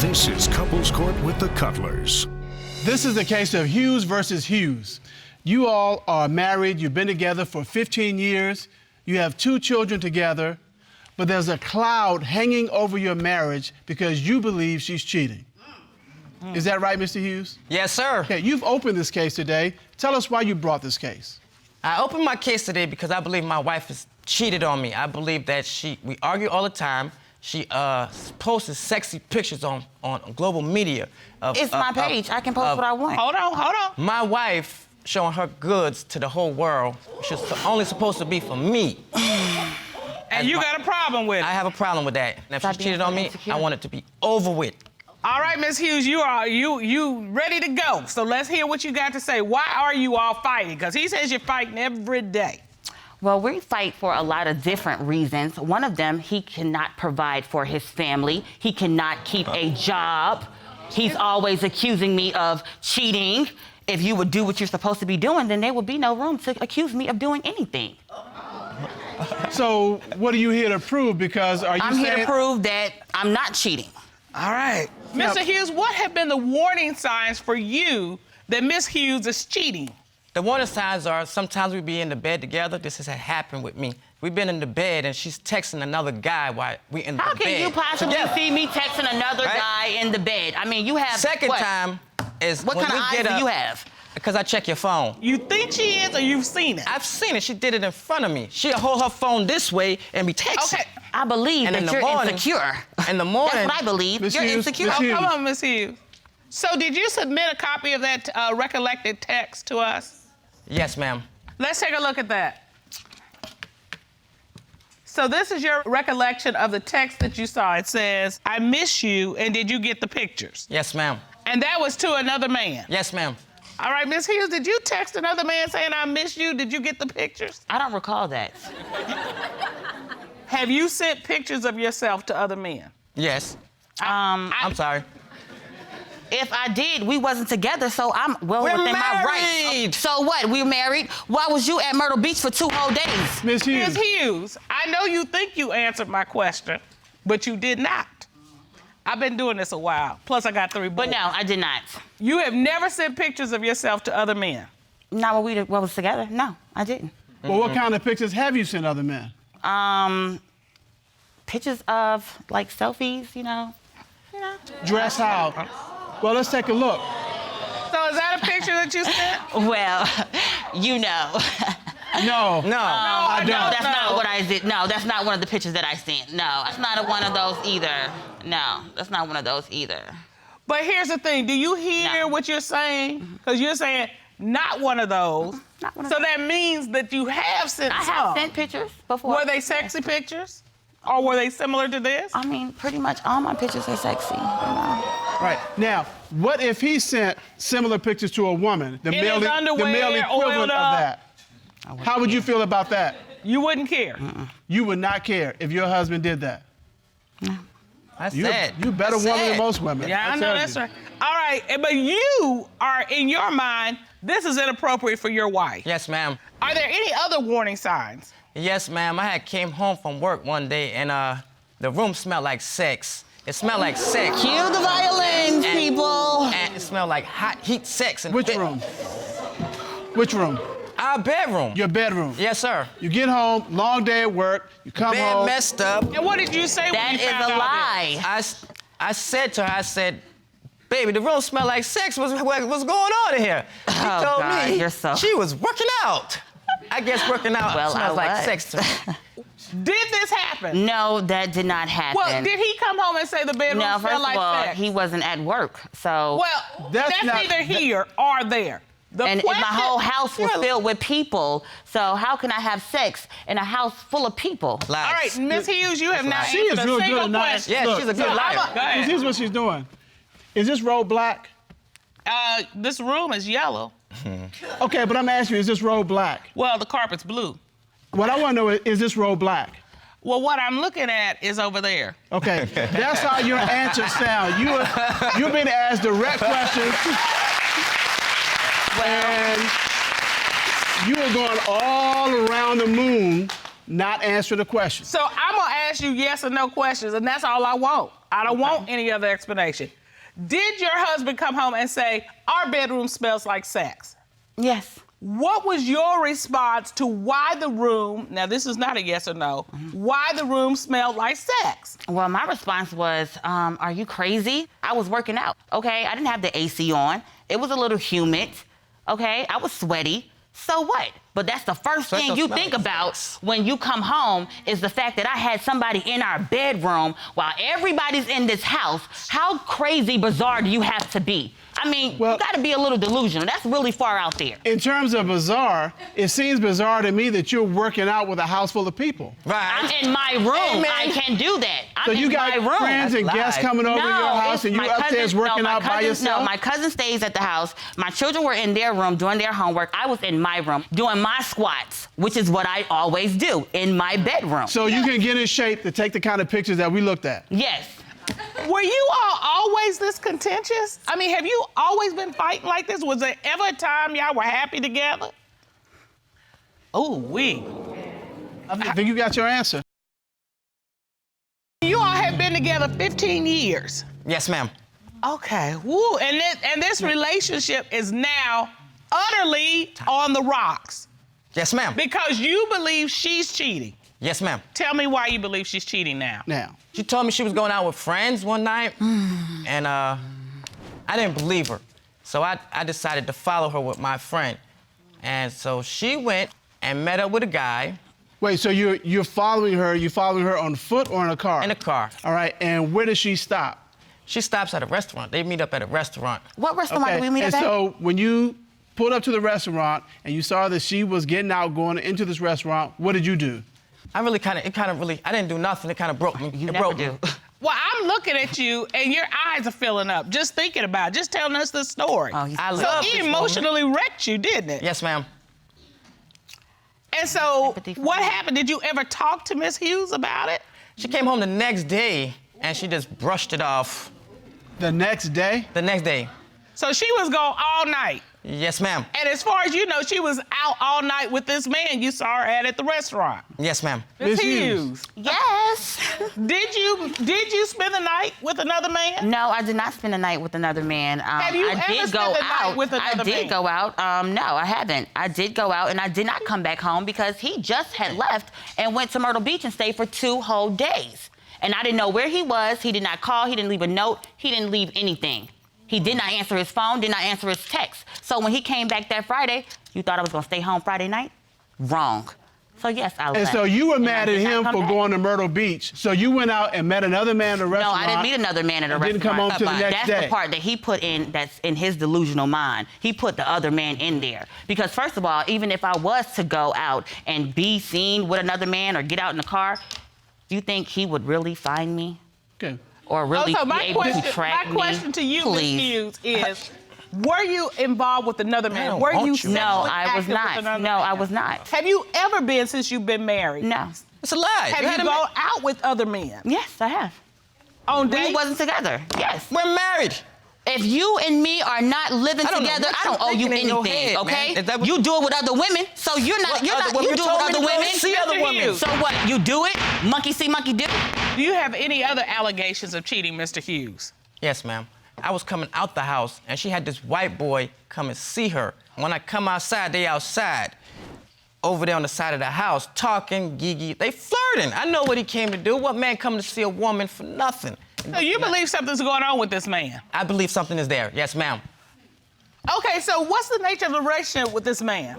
This is Couples Court with the Cutlers. This is the case of Hughes versus Hughes. You all are married, you've been together for 15 years, you have 2 children together, but there's a cloud hanging over your marriage because you believe she's cheating. Is that right, Mr. Hughes? Yes, sir. Okay, you've opened this case today. Tell us why you brought this case. I opened my case today because I believe my wife has cheated on me. I believe that we argue all the time. She posts sexy pictures on global media. It's my page. I can post what I want. Hold on. My wife showing her goods to the whole world. She's only supposed to be for me. And you got a problem with it? I have a problem with that. And if Stop she's cheated on me, insecure. I want it to be over with. All right, Miss Hughes, you ready to go. So let's hear what you got to say. Why are you all fighting? Because he says you're fighting every day. Well, we fight for a lot of different reasons. One of them, he cannot provide for his family. He cannot keep a job. He's always accusing me of cheating. If you would do what you're supposed to be doing, then there would be no room to accuse me of doing anything. So, what are you here to prove? Because I'm here to prove that I'm not cheating. All right. Mr. Hughes, what have been the warning signs for you that Miss Hughes is cheating? The warning signs are sometimes we be in the bed together. This has happened with me. We've been in the bed and she's texting another guy while we in the bed. How can you possibly see me texting another guy in the bed? I mean, you have Second what? time is What when kind of we eyes get do up, you have? Because I check your phone. You think she is or you've seen it? I've seen it. She did it in front of me. She'll hold her phone this way and be texting. Okay. I believe And in that the you're morning- insecure. In the morning. That's what I believe. Miss You're Hughes, insecure. Miss Hughes. Come on, Miss Hughes. So did you submit a copy of that recollected text to us? Yes, ma'am. Let's take a look at that. So this is your recollection of the text that you saw. It says, I miss you, and did you get the pictures? Yes, ma'am. And that was to another man. Yes, ma'am. All right, Miss Hughes, did you text another man saying, I miss you? Did you get the pictures? I don't recall that. Have you sent pictures of yourself to other men? Yes. I'm sorry. If I did, we wasn't together, so I'm well We're within my married. rights. So what? We're married. Why was you at Myrtle Beach for 2 whole days? Miss Hughes. Miss Hughes, I know you think you answered my question, but you did not. I've been doing this a while. Plus, I got 3 boys. But no, I did not. You have never sent pictures of yourself to other men. Not when we was together. No, I didn't. Well, what kind of pictures have you sent other men? Pictures of like selfies, you know. Dress how? Well, let's take a look. So is that a picture that you sent? Well, you know. No. No. I don't. No, that's not what I did. No, that's not one of the pictures that I sent. No, that's not one of those either. No, that's not one of those either. But here's the thing. Do you hear No. what you're saying? Because you're saying not one of those. Not one of So those. that means that you have sent I some. have sent pictures before. Were they sexy pictures? Or were they similar to this? I mean, pretty much all my pictures are sexy. You know? Right. Now, what if he sent similar pictures to a woman? The In male, his underwear, the male equivalent oiled of up. that. How would you feel about that? You wouldn't care. You would not care if your husband did that. I You're said. a better I woman said. than most women. Yeah, I know tell that's you. right. All right, but you are, in your mind, this is inappropriate for your wife. Yes, ma'am. Are there any other warning signs? Yes, ma'am. I had came home from work one day and the room smelled like sex. It smelled like sex. Cue the violins, people. And it smelled like hot heat sex. And Which room? Which room? Our bedroom. Your bedroom. Yes, sir. You get home, long day at work, you come Bed home. messed up. And what did you say when That you is found a out lie. I said to her, I said, baby, the room smelled like sex. What's going on in here? She Oh, told God, me you're so- she was working out. I guess working out Well, smells I like was. sex to me. this? Did this happen? No, that did not happen. Well, did he come home and say the bedroom No, first smelled like of all, sex? he wasn't at work, so. Well, That's that's not- neither here or there. The And question, my whole house was filled with people, so how can I have sex in a house full of people? All right, Miss Hughes, you have not She answered is a real single good at not. question. Yeah, Look, she's a good look, liar. Go ahead. Here's what she's doing. Is this road black? This room is yellow. Okay, but I'm asking you, is this road black? Well, the carpet's blue. What I want to know is this road black? Well, what I'm looking at is over there. Okay, that's how your answers sound. You're being asked direct questions. And you were going all around the moon not answer the question. So I'm gonna ask you yes or no questions, and that's all I want. I don't want any other explanation. Did your husband come home and say, our bedroom smells like sex? Yes. What was your response to why the room, now this is not a yes or no, why the room smelled like sex? Well, my response was, are you crazy? I was working out, okay? I didn't have the AC on. It was a little humid, okay? I was sweaty. So what? But that's the first thing you think about when you come home is the fact that I had somebody in our bedroom while everybody's in this house. How crazy bizarre do you have to be? I mean, you gotta be a little delusional. That's really far out there. In terms of bizarre, it seems bizarre to me that you're working out with a house full of people. Right. I'm in my room. I can do that. I'm So you in got my room. friends and guests coming over to your house and you upstairs working out by yourself? No, my cousin stays at the house. My children were in their room doing their homework. I was in my room doing my squats, which is what I always do in my bedroom. So you can get in shape to take the kind of pictures that we looked at? Yes. Were you all always this contentious? I mean, have you always been fighting like this? Was there ever a time y'all were happy together? Oh, I think you got your answer. You all have been together 15 years. Yes, ma'am. Okay, woo, and this relationship is now utterly on the rocks. Yes, ma'am. Because you believe she's cheating. Yes, ma'am. Tell me why you believe she's cheating now. She told me she was going out with friends one night, and I didn't believe her. So I decided to follow her with my friend. And so she went and met up with a guy. Wait, so you're following her on foot or in a car? In a car. All right, and where does she stop? She stops at a restaurant. They meet up at a restaurant. What restaurant did we meet up at? And so when you pulled up to the restaurant and you saw that she was getting out, going into this restaurant, what did you do? I didn't do nothing. It kind of broke me. You it never broke do. me. Well, I'm looking at you, and your eyes are filling up just thinking about it, just telling us the story. Oh, I so love it this emotionally wrecked you, didn't it? Yes, ma'am. And so what happened? Did you ever talk to Miss Hughes about it? She came home the next day, and she just brushed it off. The next day? The next day. So she was gone all night. Yes, ma'am. And as far as you know, she was out all night with this man you saw her at the restaurant. Yes, ma'am. Miss Hughes. Yes. Did you spend the night with another man? No, I did not spend the night with another man. Have you I ever did spent go the night out. with another I did man? go out. No, I haven't. I did go out, and I did not come back home because he just had left and went to Myrtle Beach and stayed for 2 whole days. And I didn't know where he was. He did not call. He didn't leave a note. He didn't leave anything. He did not answer his phone, did not answer his text. So when he came back that Friday, you thought I was gonna stay home Friday night? Wrong. So yes, I left. And so you were mad at did not him come for back. going to Myrtle Beach. So you went out and met another man at a No, restaurant. I didn't meet another man at a and restaurant. didn't come home till the next That's day. the part that he put in that's in his delusional mind. He put the other man in there. Because first of all, even if I was to go out and be seen with another man or get out in the car, do you think he would really find me? Okay. Or really so be able to track me? my question to you, Miss Please. Hughes, is were you involved with another man? Were you sexually No, I was active with not. another No, man? I was not. Have you ever been since you've been married? No. It's a lie. Have you gone out with other men? Yes, I have. On We dates? wasn't together. Yes. We're married. If you and me are not living I don't know together, what I don't you're owe you thinking in your anything, head, okay? man. Is that what- You do it with other women, so you're not. What You're other not. women? You do You it with told me other to go women. see other Mr. women. Hughes. So what? You do it? Monkey see, monkey do. Do you have any other allegations of cheating, Mr. Hughes? Yes, ma'am. I was coming out the house, and she had this white boy come and see her. When I come outside, they outside. Over there on the side of the house, talking, gigi. They flirting. I know what he came to do. What man come to see a woman for nothing? So you believe something's going on with this man? I believe something is there. Yes, ma'am. Okay, so what's the nature of the relationship with this man?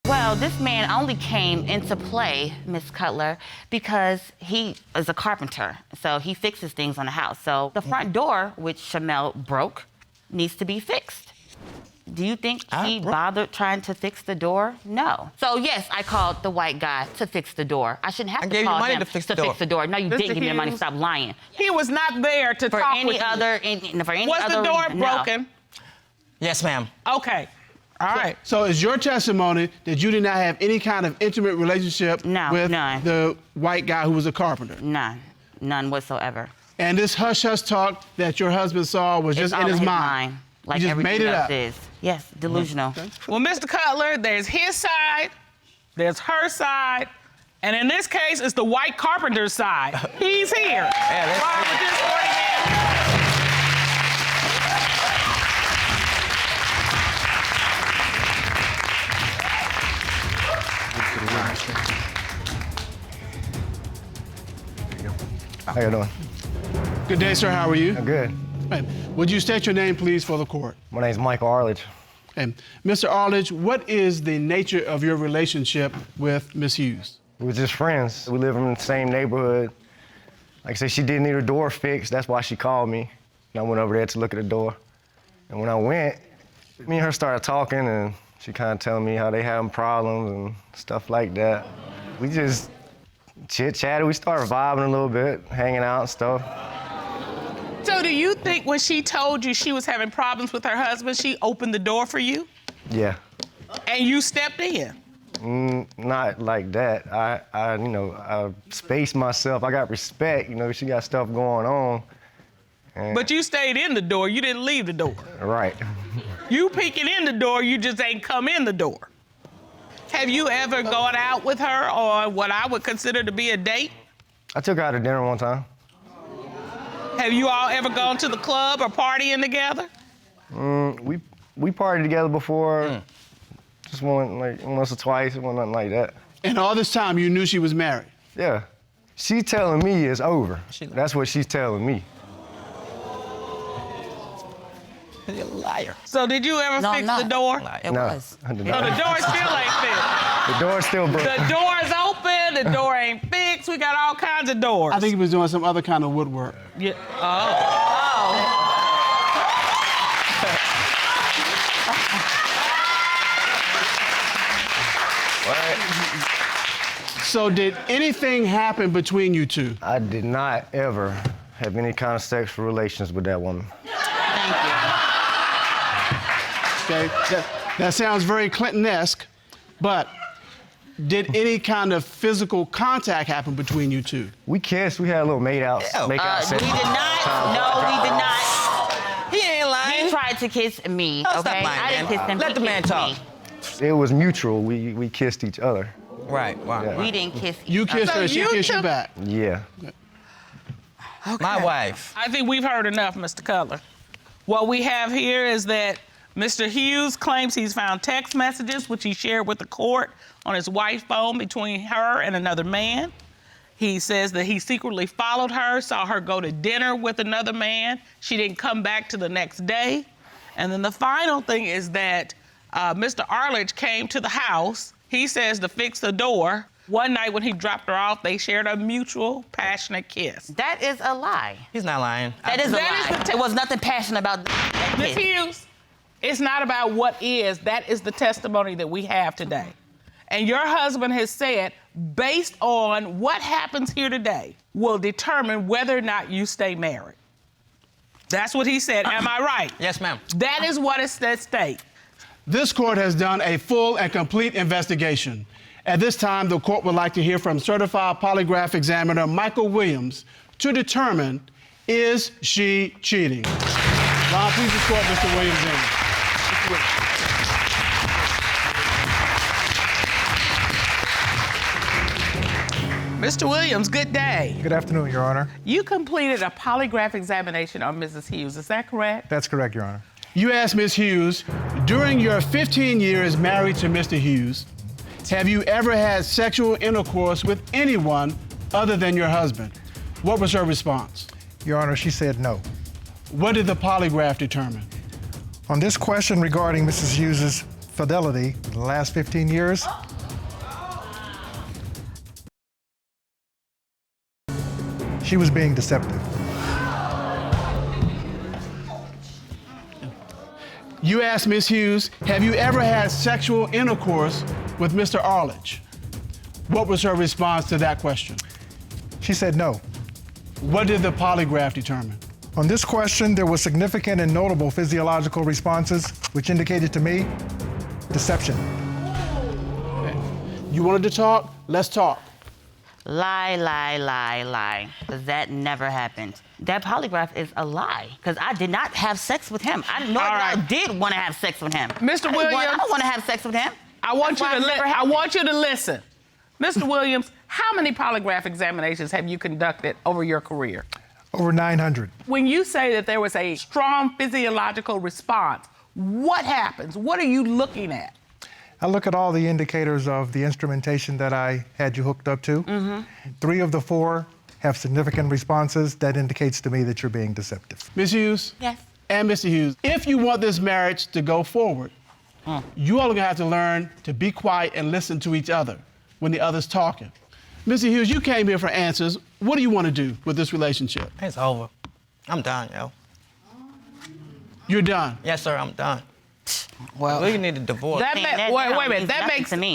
Well, this man only came into play, Miss Cutler, because he is a carpenter. So he fixes things on the house. So the front door, which Shamel broke, needs to be fixed. Do you think he bothered trying to fix the door? No. So yes, I called the white guy to fix the door. I shouldn't have I to gave you call money him to fix the door. No, you Mr. didn't give me the money. Hughes? Stop lying. He was not there to For talk any with you. other, for any Was other the door reason, no. broken? Yes, ma'am. Okay. All right. So is your testimony that you did not have any kind of intimate relationship with none. the white guy who was a carpenter? None whatsoever. And this hush-hush talk that your husband saw was just It's in all his mind? like You just everything made it else up? is. Yes, delusional. Well, Mr. Cutler, there's his side, there's her side, and in this case, it's the white carpenter's side. He's here. Yeah, let's Why would this morning, How you doing? Good day, sir. How are you? I'm good. Hey, would you state your name, please, for the court? My name's Michael Arledge. And Mr. Arledge, what is the nature of your relationship with Miss Hughes? We were just friends. We live in the same neighborhood. Like I said, she did need her door fixed. That's why she called me. And I went over there to look at the door. And when I went, me and her started talking, and she kind of telling me how they having problems and stuff like that. We just chit-chatted. We started vibing a little bit, hanging out and stuff. So do you think when she told you she was having problems with her husband, she opened the door for you? Yeah. And you stepped in? Not like that. I spaced myself. I got respect. You know, she got stuff going on. And But you stayed in the door, you didn't leave the door. right. You peeking in the door, you just ain't come in the door. Have you ever gone out with her on what I would consider to be a date? I took her out to dinner one time. Have you all ever gone to the club or partying together? We partied together before. Just once or twice, it wasn't nothing like that. And all this time, you knew she was married? Yeah. She's telling me it's over. That's what she's telling me. You're a liar. So did you ever No, fix I'm the not. door? It No, was. I did So not. the door still ain't fixed. The door's still broken. The door's open, the door ain't fixed, we got all kinds of doors. I think he was doing some other kind of woodwork. Yeah. Oh. So did anything happen between you two? I did not ever have any kind of sexual relations with that woman. Thank you. Okay, that sounds very Clinton-esque, but did any kind of physical contact happen between you two? We kissed. We had a little make out We sex. did not. No, we did not. He ain't lying. He tried to kiss me, Oh, okay? stop lying, I didn't man. kiss him. Let he the man kissed talk. me. It was mutual. We kissed each other. Right, wow. Yeah. We didn't kiss You kissed her, she you kissed you took- back. Yeah. My wife. I think we've heard enough, Mr. Cutler. What we have here is that Mr. Hughes claims he's found text messages which he shared with the court on his wife's phone between her and another man. He says that he secretly followed her, saw her go to dinner with another man. She didn't come back to the next day. And then the final thing is that Mr. Arledge came to the house, he says, to fix the door. One night when he dropped her off, they shared a mutual, passionate kiss. That is a lie. He's not lying. That is a That is lie. the There was nothing passionate about that Ms. kiss. Hughes, it's not about what is. That is the testimony that we have today. And your husband has said, based on what happens here today, will determine whether or not you stay married. That's what he said. Am I right? Yes, ma'am. That is what is at stake. This court has done a full and complete investigation. At this time, the court would like to hear from certified polygraph examiner Michael Williams to determine, is she cheating? Ron, please escort Mr. Williams in. Mr. Williams. Mr. Williams, good day. Good afternoon, Your Honor. You completed a polygraph examination on Mrs. Hughes, is that correct? That's correct, Your Honor. You asked Ms. Hughes, during your 15 years married to Mr. Hughes, have you ever had sexual intercourse with anyone other than your husband? What was her response? Your Honor, she said no. What did the polygraph determine? On this question regarding Mrs. Hughes' fidelity in the last 15 years, she was being deceptive. You asked Ms. Hughes, have you ever had sexual intercourse with Mr. Arledge? What was her response to that question? She said no. What did the polygraph determine? On this question, there were significant and notable physiological responses, which indicated to me deception. You wanted to talk? Let's talk. Lie, lie, lie, lie. Because that never happened. That polygraph is a lie. Because I did not have sex with him. I did want to have sex with him. Mr. Williams. I don't want to have sex with him. I want you to listen. Mr. Williams, how many polygraph examinations have you conducted over your career? Over 900. When you say that there was a strong physiological response, what happens? What are you looking at? I look at all the indicators of the instrumentation that I had you hooked up to. 3 of the 4 have significant responses. That indicates to me that you're being deceptive. Ms. Hughes? Yes. And Mr. Hughes, if you want this marriage to go forward, you all are gonna have to learn to be quiet and listen to each other when the other's talking. Mr. Hughes, you came here for answers. What do you want to do with this relationship? It's over. I'm done, yo. You're done. Yes, sir, I'm done. Well, We need a divorce. wait a minute.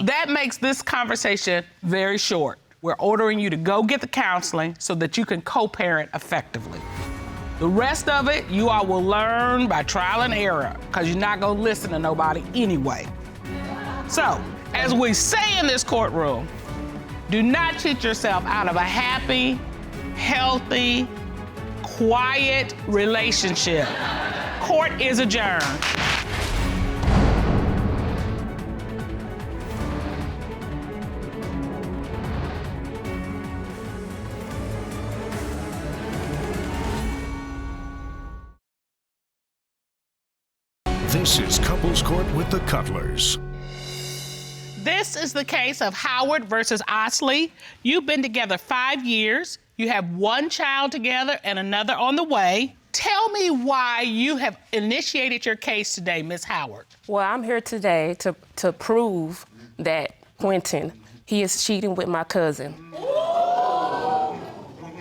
That makes this conversation very short. We're ordering you to go get the counseling so that you can co-parent effectively. The rest of it, you all will learn by trial and error, because you're not gonna listen to nobody anyway. So, as we say in this courtroom, do not cheat yourself out of a happy, healthy, quiet relationship. Court is adjourned. This is Couples Court with the Cutlers. This is the case of Howard versus Osley. You've been together 5 years. You have 1 child together and another on the way. Tell me why you have initiated your case today, Ms. Howard. Well, I'm here today to prove that Quentin, he is cheating with my cousin.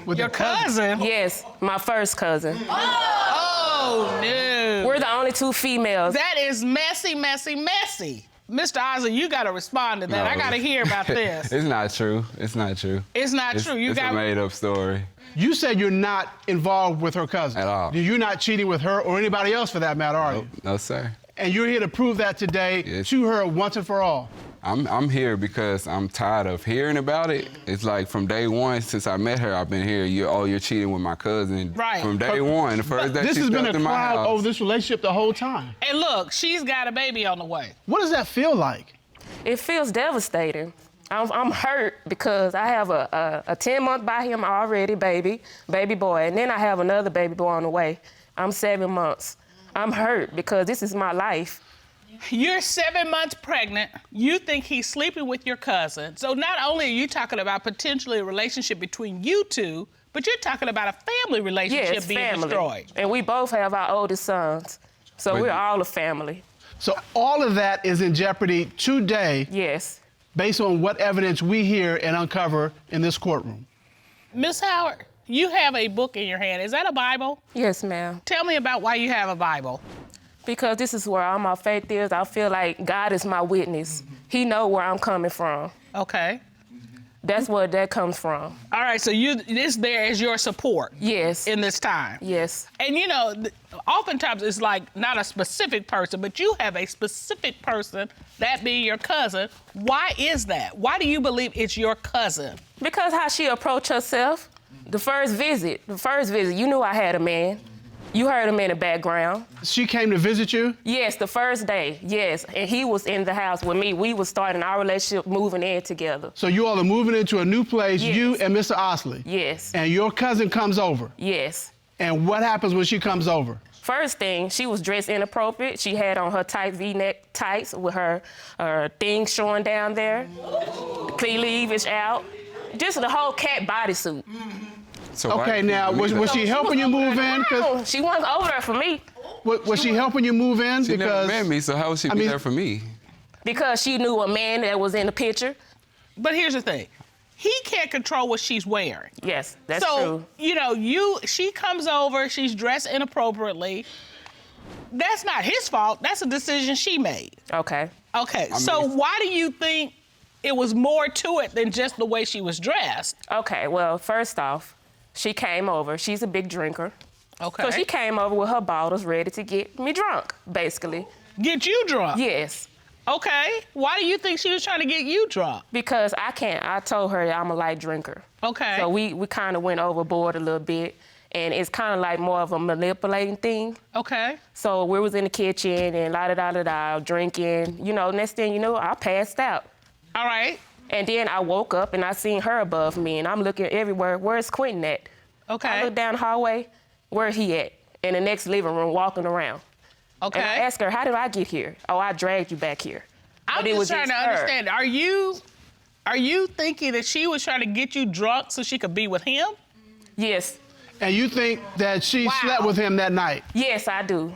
With Your cousin? Yes, my first cousin. Oh, no. We're the only 2 females. That is messy, messy, messy. Mr. Osley, you got to respond to that. No. I got to hear about this. It's not true. It's not true. It's not true. It's a made-up story. You said you're not involved with her cousin. At all. You're not cheating with her or anybody else for that matter, are you? No, sir. And you're here to prove that today Yes. to her once and for all. I'm here because I'm tired of hearing about it. It's like from day one, since I met her, I've been here. You're cheating with my cousin. Right. From day one, the first day This she has been a stepped in my cloud house. over this relationship the whole time. And look, she's got a baby on the way. What does that feel like? It feels devastating. I'm hurt because I have a 10-month by him already, baby boy, and then I have another baby boy on the way. I'm 7 months. I'm hurt because this is my life. You're 7 months pregnant. You think he's sleeping with your cousin. So not only are you talking about potentially a relationship between you two, but you're talking about a family relationship Yes, being family. destroyed. And we both have our oldest sons. So But- we're all a family. So all of that is in jeopardy today Yes. based on what evidence we hear and uncover in this courtroom. Miss Howard, you have a book in your hand. Is that a Bible? Yes, ma'am. Tell me about why you have a Bible. Because this is where all my faith is. I feel like God is my witness. He know where I'm coming from. Okay. That's where that comes from. All right, so this there is your support. Yes. In this time. Yes. And you know, oftentimes it's like not a specific person, but you have a specific person, that being your cousin. Why is that? Why do you believe it's your cousin? Because how she approached herself, the first visit, you knew I had a man. You heard him in the background. She came to visit you? Yes, the first day, yes. And he was in the house with me. We was starting our relationship, moving in together. So you all are moving into a new place, Yes. you and Mr. Osley. Yes. And your cousin comes over. Yes. And what happens when she comes over? First thing, she was dressed inappropriate. She had on her tight V-neck tights with her thing showing down there, cleavage out. Just the whole cat bodysuit. So why Okay, did you now, believe was that? she helping you move in? 'Cause- No, she wasn't over there for me Was she helping you move in? She never Because met me, so how would she be mean- there for me? because she knew a man that was in the picture. But here's the thing. He can't control what she's wearing. Yes, that's so, true. you know, she comes over, she's dressed inappropriately. That's not his fault. That's a decision she made. Okay. Okay, I so mean- why do you think it was more to it than just the way she was dressed? Okay, well, first off, she came over. She's a big drinker. Okay. So she came over with her bottles ready to get me drunk, basically. Get you drunk? Yes. Okay. Why do you think she was trying to get you drunk? Because I can't. I told her that I'm a light drinker. Okay. So we kind of went overboard a little bit, and it's kind of like more of a manipulating thing. Okay. So we was in the kitchen and la-da-da-da-da, drinking. You know, next thing you know, I passed out. All right. And then I woke up and I seen her above me, and I'm looking everywhere. Where's Quentin at? Okay. I look down the hallway. Where he at? In the next living room, walking around. Okay. And I asked her, how did I get here? Oh, I dragged you back here. I'm But it was just trying to her. understand. Are you thinking that she was trying to get you drunk so she could be with him? Yes. And you think that she slept with him that night? Yes, I do.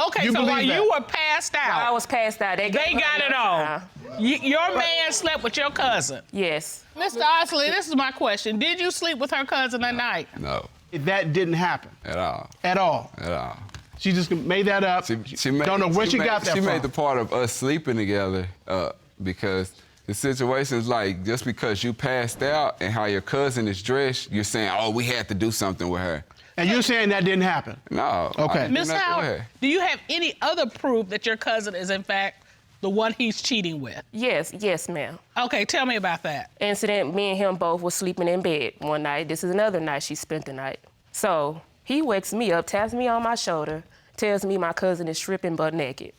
Okay, You so believe while that? you were passed out, While I was passed out. They got it on. Your man slept with your cousin. Yes. Mr. Osley, this is my question. Did you sleep with her cousin that night? No, That didn't happen at all. at all. At all. She just made that up. Don't know where she got that She from. made the part of us sleeping together because the situation is like, just because you passed out and how your cousin is dressed, you're saying, oh, we had to do something with her. And you're saying that didn't happen? No. Okay. Ms. Howard, do you have any other proof that your cousin is, in fact, the one he's cheating with? Yes, ma'am. Okay, tell me about that. Incident, me and him both were sleeping in bed one night. This is another night she spent the night. So he wakes me up, taps me on my shoulder, tells me my cousin is stripping butt naked.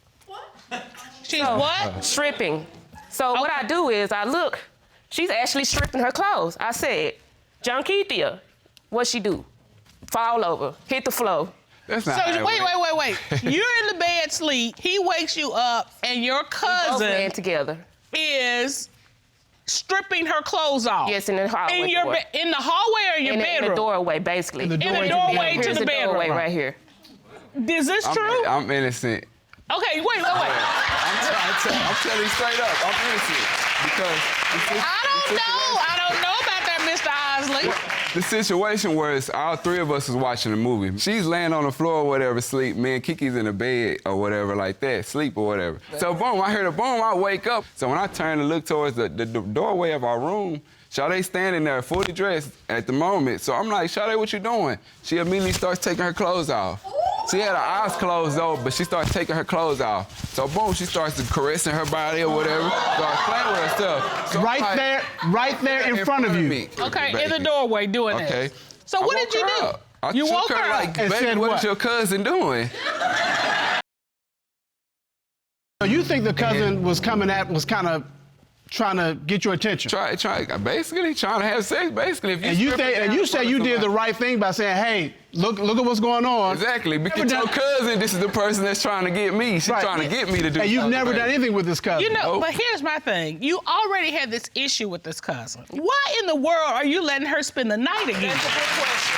She's what? Stripping. So what I do is I look, she's actually stripping her clothes. I said, Junkeithia, what she do? Fall over, hit the floor. That's So not how it wait. went. You're in the bed sleep. He wakes you up, and your Both cousin laying together. is stripping her clothes off. Yes, in the hallway. In your door. in the hallway or in your in bedroom? the doorway, basically. In the In the doorway doorway to Here's the bedroom. doorway right here. Is this true? I'm innocent. Okay, wait. I'm telling you straight up, I'm innocent because I don't know about that, Mr. Osley. the situation was all three of us was watching a movie. She's laying on the floor or whatever, sleep. Me and Kiki's in the bed or whatever like that, sleep or whatever. So boom, I heard a boom, I wake up. So when I turn to look towards the doorway of our room, Sade standing there fully dressed at the moment. So I'm like, Sade, what you doing? She immediately starts taking her clothes off. She had her eyes closed though, but she starts taking her clothes off. So boom, she starts caressing her body or whatever, starts playing with herself. So Right there in front of you. me. Okay, in the doorway doing Okay. this. So what did you do? I You shook woke her her like, up. And baby, said what what? is your cousin doing? So you think the cousin was kind of trying to get your attention? Basically trying to have sex. Basically, if you And you strip it think, and down you in say front of you did the somebody- right thing by saying, hey, look at what's going on. Exactly, because Never your done- cousin, this is the person that's trying to get me. She's Right. trying to get me to do And you've something, never done baby. anything with this cousin. You know, Nope. but here's my thing. You already had this issue with this cousin. Why in the world are you letting her spend the night again? That's a good question.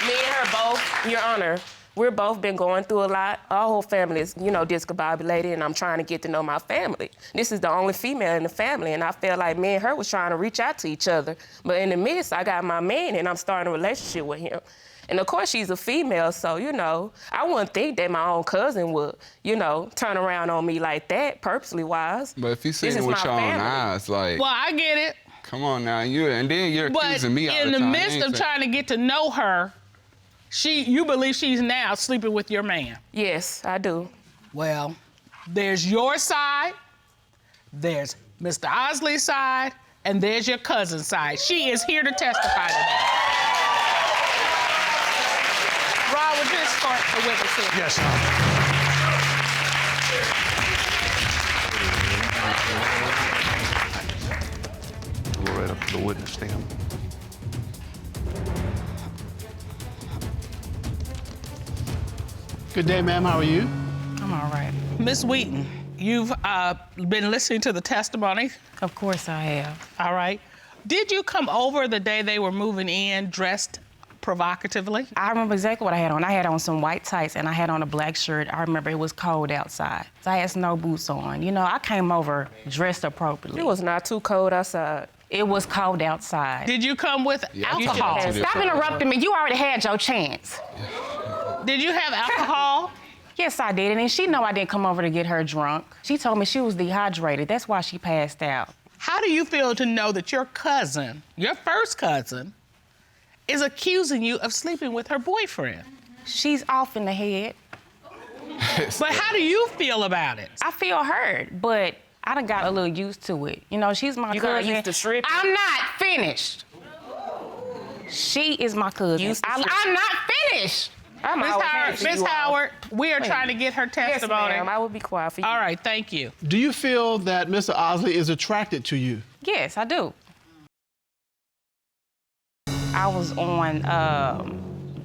Me and her both, Your Honor, we're both been going through a lot. Our whole family is, discombobulated, and I'm trying to get to know my family. This is the only female in the family, and I feel like me and her was trying to reach out to each other. But in the midst, I got my man, and I'm starting a relationship with him. And of course, she's a female, so, I wouldn't think that my own cousin would, turn around on me like that, purposely wise. But if you see This it is with my your own family. eyes, like, Well, I get it. come on now, and then you're But accusing me all in the the time. midst of trying to get to know her, you believe she's now sleeping with your man. Yes, I do. Well, there's your side, there's Mr. Osley's side, and there's your cousin's side. She is here to testify to that. Rob, would you escort the witness here? Yes, Your Honor. Go right up to the witness stand. Good day, ma'am. How are you? I'm all right. Miss Wheaton, you've been listening to the testimony. Of course I have. All right. Did you come over the day they were moving in dressed provocatively? I remember exactly what I had on. I had on some white tights and I had on a black shirt. I remember it was cold outside. So I had snow boots on. I came over dressed appropriately. It was not too cold outside. It was cold outside. Did you come with alcohol? Stop interrupting me. You already had your chance. Did you have alcohol? Yes, I did. And she know I didn't come over to get her drunk. She told me she was dehydrated. That's why she passed out. How do you feel to know that your cousin, your first cousin, is accusing you of sleeping with her boyfriend? She's off in the head. But how do you feel about it? I feel hurt, but I done got a little used to it. You know, she's my You got cousin. used to stripping? I'm not finished. She is my cousin. I'm not finished. Miss Howard, we are trying to get her testimony. Yes, ma'am. I will be quiet for you. All right, thank you. Do you feel that Mr. Osley is attracted to you? Yes, I do. I was on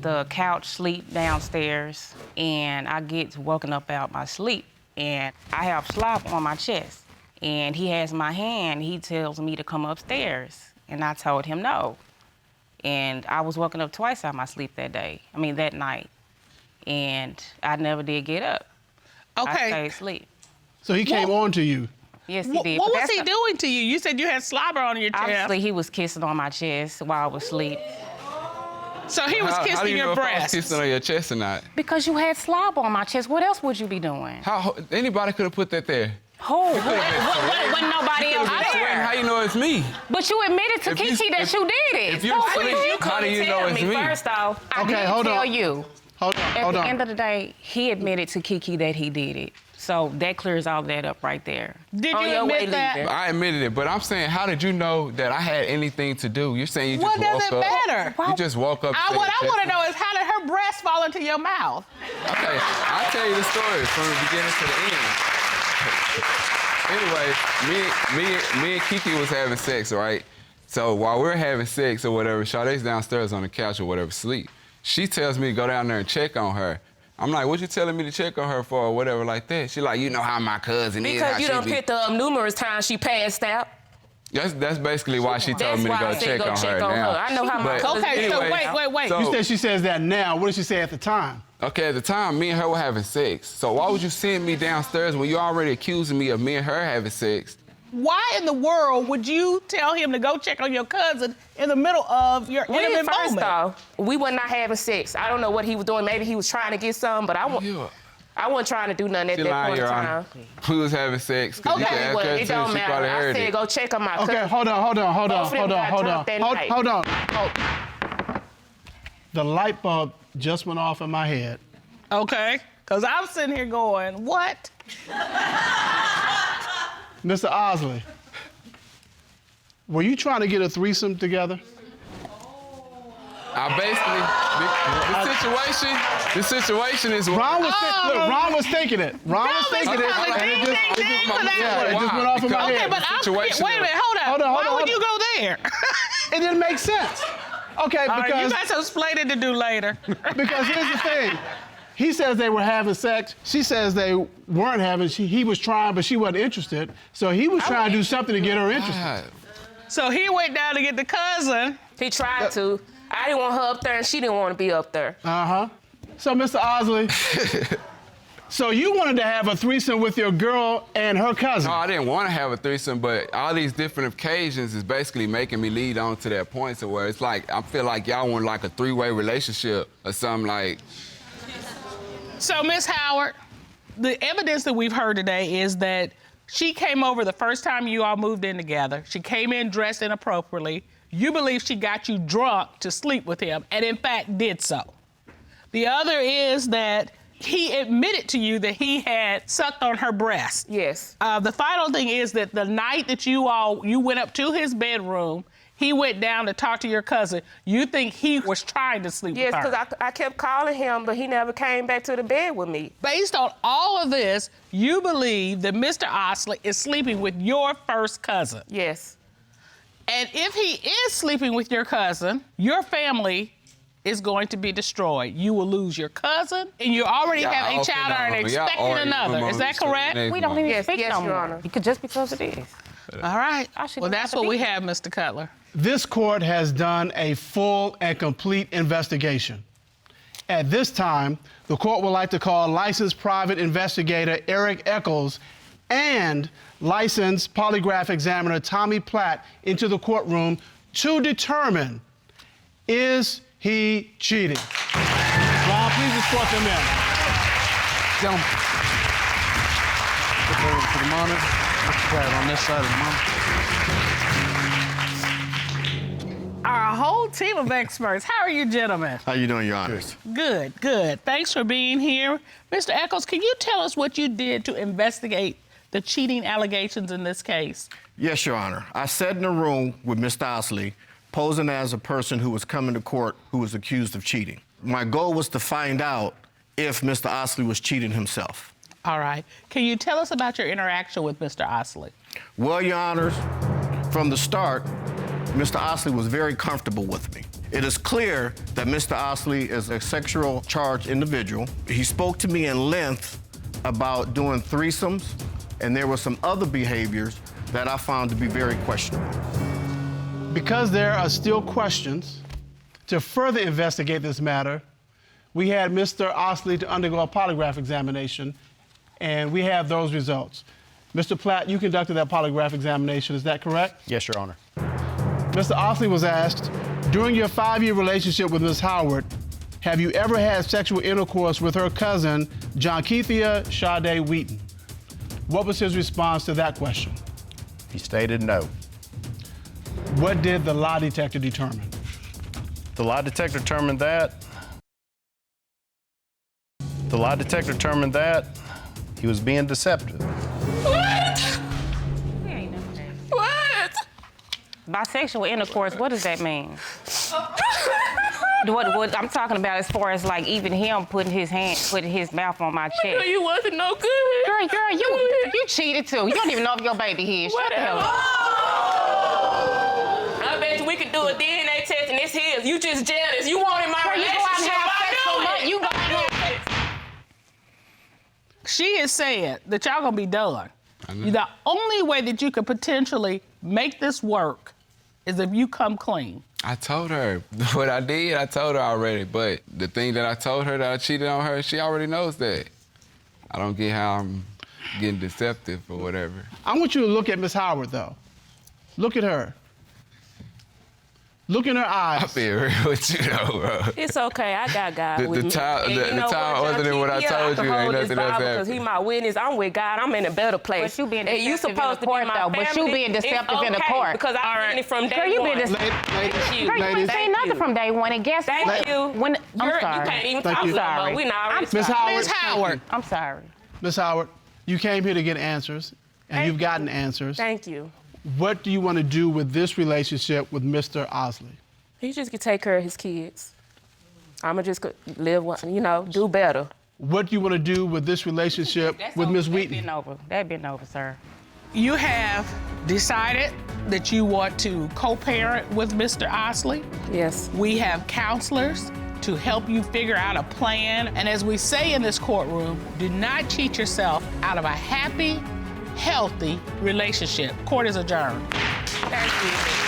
the couch sleep downstairs, and I get woken up out my sleep, and I have slop on my chest. And he has my hand. He tells me to come upstairs, and I told him no. And I was woken up twice out of my sleep that night. And I never did get up. Okay. I stayed asleep. So he came on to you? Yes, he did. What But was that's he doing to you? You said you had slobber on your chest. Obviously, he was kissing on my chest while I was asleep. So he was How do kissing you your know if I was breast. kissing on your chest or not? Because you had slob on my chest. What else would you be doing? Anybody could have put that there. Who? Wasn't nobody else there. How you know it's me? But you admitted to Kiki that you did it. If you sleep, how do you know it's me? First off, I Okay, did hold on. tell you. Hold At the on. end of the day, he admitted to Kiki that he did it. So that clears all that up right there. Did On you your way admit that? leaving. I admitted it, but I'm saying, how did you know that I had anything to do? You're saying you just What does woke it up. matter? You just woke up. What I want to know is how did her breast fall into your mouth? Okay, I'll tell you the story from the beginning to the end. Anyway, me and Kiki was having sex, right? So while we're having sex or whatever, Sade's downstairs on the couch or whatever, sleep. She tells me to go down there and check on her. I'm like, what you telling me to check on her for or whatever like that? She like, you know how my cousin is. Because how you she done be. picked her up numerous times. She passed out. That's basically why she told That's me to why go I said check go on check her on now. her. I know how my But cousin Okay, so anyway, wait. so- You said she says that now. What did she say at the time? Okay, at the time, me and her were having sex. So why would you send me downstairs when you already accusing me of me and her having sex? Why in the world would you tell him to go check on your cousin in the middle of your intimate First moment? off, we were not having sex. I don't know what he was doing. Maybe he was trying to get some, but I wasn't trying to do nothing at She that lying, point in Your time. Honor. We was having sex. 'Cause you Okay, can ask well, her it too, don't she matter. probably I heard said it. go check on my cousin. Okay, hold on. Both of them got drunk that night. The light bulb just went off in my head. Okay, because I'm sitting here going, what? Mr. Osley, were you trying to get a threesome together? I basically, the situation is. Ron was thinking it. Ron was thinking it. And it just went off in my head. Okay, but wait a minute, hold on. Why would you go there? It didn't make sense. Okay, All right, because you got some explaining to do later. because here's the thing. He says they were having sex. She says they weren't having. He was trying, but she wasn't interested. So he was trying to do something to get her interested. So he went down to get the cousin. He tried to. I didn't want her up there, and she didn't want to be up there. So, Mr. Osley, so you wanted to have a threesome with your girl and her cousin? No, I didn't want to have a threesome, but all these different occasions is basically making me lead on to that point to where it's like, I feel like y'all want like a three-way relationship or something like. So, Miss Howard, the evidence that we've heard today is that she came over the first time you all moved in together. She came in dressed inappropriately. You believe she got you drunk to sleep with him, and in fact did so. The other is that he admitted to you that he had sucked on her breast. Yes. The final thing is that the night that you went up to his bedroom, he went down to talk to your cousin. You think he was trying to sleep with her? Yes, because I kept calling him, but he never came back to the bed with me. Based on all of this, you believe that Mr. Osley is sleeping with your first cousin. Yes. And if he is sleeping with your cousin, your family is going to be destroyed. You will lose your cousin, and you already have a child and are expecting another. Is that correct? We don't even speak no Your more. Honor. Just because it is. All right. Well, that's what we have, Mr. Cutler. This court has done a full and complete investigation. At this time, the court would like to call licensed private investigator Eric Eccles and licensed polygraph examiner Tommy Platt into the courtroom to determine, is he cheating? Ron, please escort them in. Gentlemen. Put that over to the monitor. Mr. Pratt on this side of the monitor. a whole team of experts. How are you, gentlemen? How you doing, Your Honors? Good, good. Thanks for being here. Mr. Eccles, can you tell us what you did to investigate the cheating allegations in this case? Yes, Your Honor. I sat in a room with Mr. Osley, posing as a person who was coming to court who was accused of cheating. My goal was to find out if Mr. Osley was cheating himself. All right. Can you tell us about your interaction with Mr. Osley? Well, Your Honors, from the start, Mr. Osley was very comfortable with me. It is clear that Mr. Osley is a sexual charged individual. He spoke to me in length about doing threesomes, and there were some other behaviors that I found to be very questionable. Because there are still questions, to further investigate this matter, we had Mr. Osley to undergo a polygraph examination, and we have those results. Mr. Platt, you conducted that polygraph examination, is that correct? Yes, Your Honor. Mr. Osley was asked, during your 5-year relationship with Ms. Howard, have you ever had sexual intercourse with her cousin, Jonkethia Sade Wheaton? What was his response to that question? He stated no. What did the lie detector determine? The lie detector determined that. The lie detector determined that he was being deceptive. What? What? Bisexual intercourse, what does that mean? What I'm talking about as far as like even him putting his mouth on my chest. I knew you wasn't no good. Girl, you cheated too. You don't even know if your baby his. Shut the hell up. I bet you we could do a DNA test and it's his. You just jealous. You wanted my relationship. You go out and have sex. She is saying that y'all gonna be done. The only way that you could potentially make this work is if you come clean. I told her what I did. I told her already, but the thing that I told her that I cheated on her, she already knows that. I don't get how I'm getting deceptive or whatever. I want you to look at Ms. Howard, though. Look at her. Look in her eyes. I feel real with you, though, bro. It's okay. I got God with me. The time other than what I told you, ain't nothing else happened. Because he my witness. I'm with God. I'm in a better place. But you being and you supposed to be my family. But you being deceptive in the court. Because I've seen it from day Girl, you one. been deceptive. Girl, you ain't saying nothing from day one. And guess what? Thank you. I'm sorry. You can't even talk I'm no sorry. more. We not already Ms. Howard. Ms. Howard. I'm sorry. Ms. Howard, you came here to get answers, and you've gotten answers. Thank you. What do you want to do with this relationship with Mr. Osley? He just could take care of his kids. I'ma just live, do better. What do you want to do with this relationship with Ms. Wheaton? That been over, sir. You have decided that you want to co-parent with Mr. Osley. Yes. We have counselors to help you figure out a plan. And as we say in this courtroom, do not cheat yourself out of a happy, healthy relationship. Court is adjourned. Thank you.